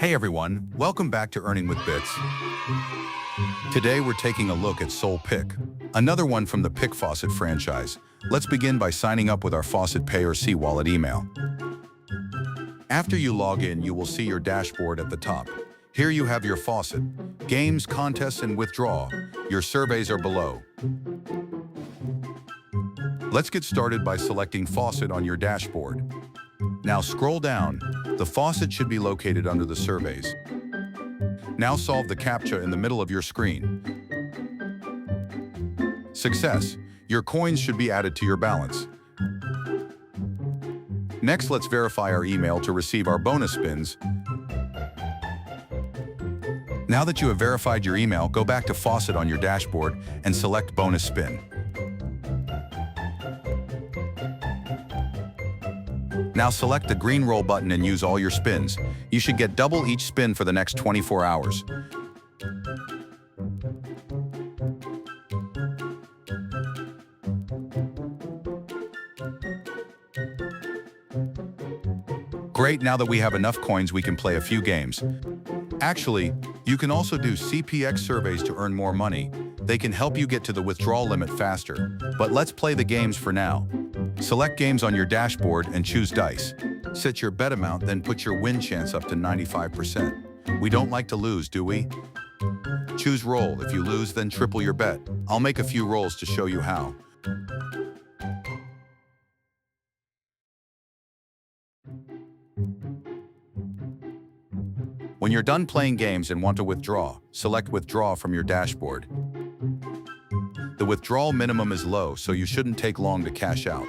Hey everyone, welcome back to Earning with Bits. Today we're taking a look at SolPick, another one from the Pick Faucet franchise. Let's begin by signing up with our Faucet Pay or C-Wallet email. After you log in, you will see your dashboard at the top. Here you have your faucet, games, contests, and withdraw. Your surveys are below. Let's get started by selecting Faucet on your dashboard. Now scroll down. The faucet should be located under the surveys. Now solve the CAPTCHA in the middle of your screen. Success! Your coins should be added to your balance. Next, let's verify our email to receive our bonus spins. Now that you have verified your email, go back to Faucet on your dashboard and select Bonus Spin. Now select the green roll button and use all your spins. You should get double each spin for the next 24 hours. Great, now that we have enough coins, we can play a few games. Actually, you can also do CPX surveys to earn more money. They can help you get to the withdrawal limit faster. But let's play the games for now. Select games on your dashboard and choose dice. Set your bet amount, then put your win chance up to 95%. We don't like to lose, do we? Choose roll. If you lose, then triple your bet. I'll make a few rolls to show you how. When you're done playing games and want to withdraw, select Withdraw from your dashboard. The withdrawal minimum is low, so you shouldn't take long to cash out.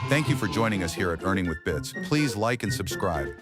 Thank you for joining us here at Earning with Bits. Please like and subscribe.